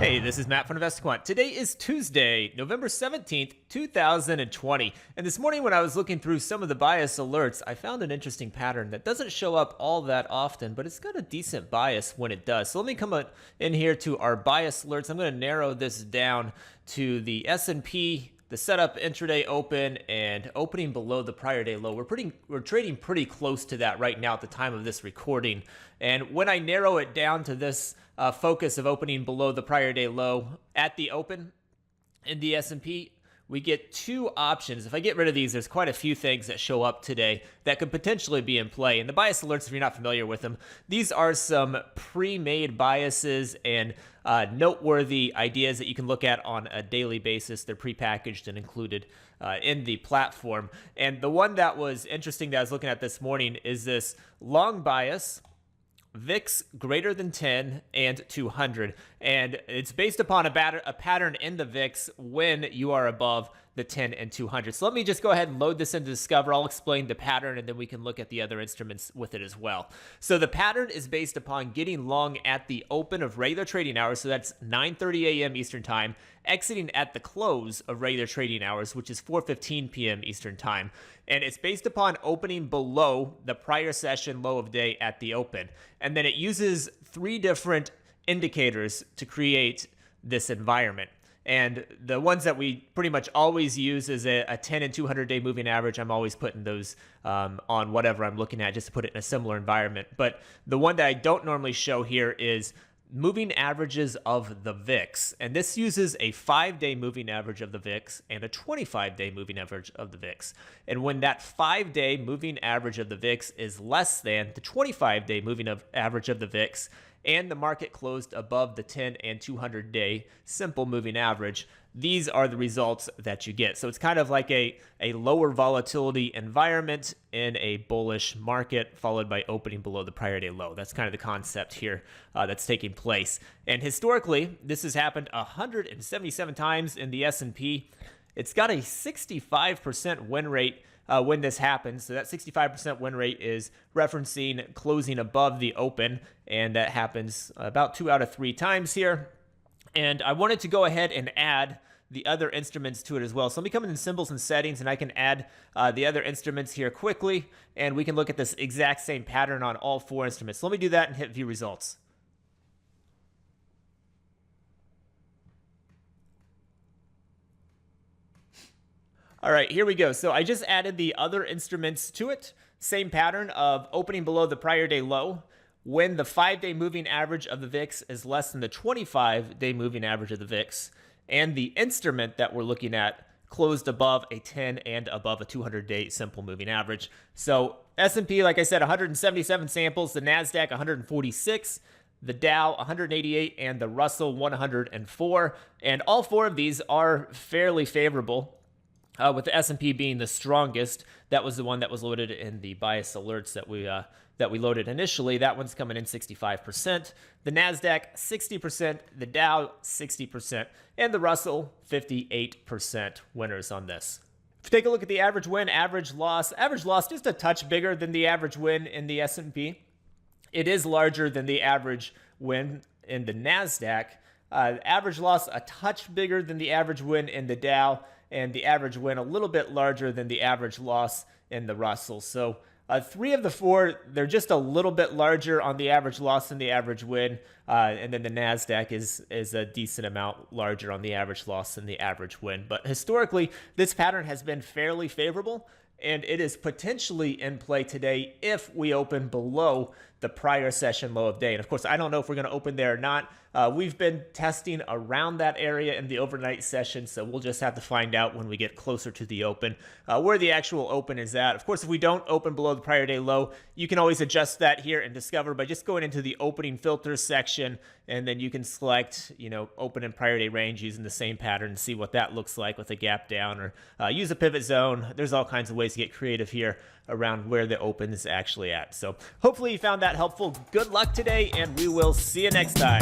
Hey, this is Matt from InvestiQuant. Today is Tuesday, November 17th, 2020. And this morning when I was looking through some of the bias alerts, I found an interesting pattern that doesn't show up all that often, but it's got a decent bias when it does. So let me come in here to our bias alerts. I'm going to narrow this down to the S&P, the setup, intraday open, and opening below the prior day low. We're trading pretty close to that right now at the time of this recording. And when I narrow it down to this focus of opening below the prior day low at the open in the S&P, we get two options. If I get rid of these, there's quite a few things that show up today that could potentially be in play. And the bias alerts, if you're not familiar with them, these are some pre-made biases and noteworthy ideas that you can look at on a daily basis. They're prepackaged and included in the platform. And the one that was interesting that I was looking at this morning is this long bias, VIX greater than 10 and 200, and it's based upon a pattern in the VIX when you are above the 10 and 200. So let me just go ahead and load this into Discover. I'll explain the pattern and then we can look at the other instruments with it as well. So the pattern is based upon getting long at the open of regular trading hours, so that's 9:30 a.m. Eastern Time, exiting at the close of regular trading hours, which is 4:15 p.m. Eastern Time. And it's based upon opening below the prior session low of day at the open. And then it uses three different indicators to create this environment. And the ones that we pretty much always use is a 10 and 200 day moving average. I'm always putting those on whatever I'm looking at just to put it in a similar environment. But the one that I don't normally show here is moving averages of the VIX. And this uses a 5-day moving average of the VIX and a 25-day moving average of the VIX. And when that 5-day moving average of the VIX is less than the 25-day moving average of the VIX, and the market closed above the 10 and 200 day simple moving average, these are the results that you get. So it's kind of like a lower volatility environment in a bullish market, followed by opening below the prior day low. That's kind of the concept here that's taking place. And historically, this has happened 177 times in the S&P. It's got a 65% win rate when this happens. So that 65% win rate is referencing closing above the open, and that happens about 2 out of 3 times here. And I wanted to go ahead and add the other instruments to it as well. So let me come in symbols and settings, and I can add the other instruments here quickly, and we can look at this exact same pattern on all 4 instruments. So let me do that and hit view results. All right, here we go. So I just added the other instruments to it. Same pattern of opening below the prior day low when the 5-day moving average of the VIX is less than the 25-day moving average of the VIX. And the instrument that we're looking at closed above a 10 and above a 200-day simple moving average. So S&P, like I said, 177 samples, the NASDAQ 146, the Dow 188, and the Russell 104. And all 4 of these are fairly favorable. With the S&P being the strongest. That was the one that was loaded in the bias alerts that we loaded initially. That one's coming in 65%. The NASDAQ 60%, the Dow 60%, and the Russell 58% winners on this. If you take a look at the average win, average loss just a touch bigger than the average win in the S&P. It is larger than the average win in the NASDAQ. Average loss a touch bigger than the average win in the Dow, and the average win a little bit larger than the average loss in the Russell. So 3 of the 4, they're just a little bit larger on the average loss than the average win. And then the NASDAQ is a decent amount larger on the average loss than the average win. But historically, this pattern has been fairly favorable, and it is potentially in play today if we open below the prior session low of day. And of course, I don't know if we're going to open there or not. We've been testing around that area in the overnight session, so we'll just have to find out when we get closer to the open where the actual open is at. Of course, if we don't open below the prior day low, you can always adjust that here in Discover by just going into the opening filters section, and then you can select, open and prior day range using the same pattern and see what that looks like with a gap down, or use a pivot zone. There's all kinds of ways to get creative here around where the open is actually at. So hopefully you found that helpful. Good luck today, and we will see you next time.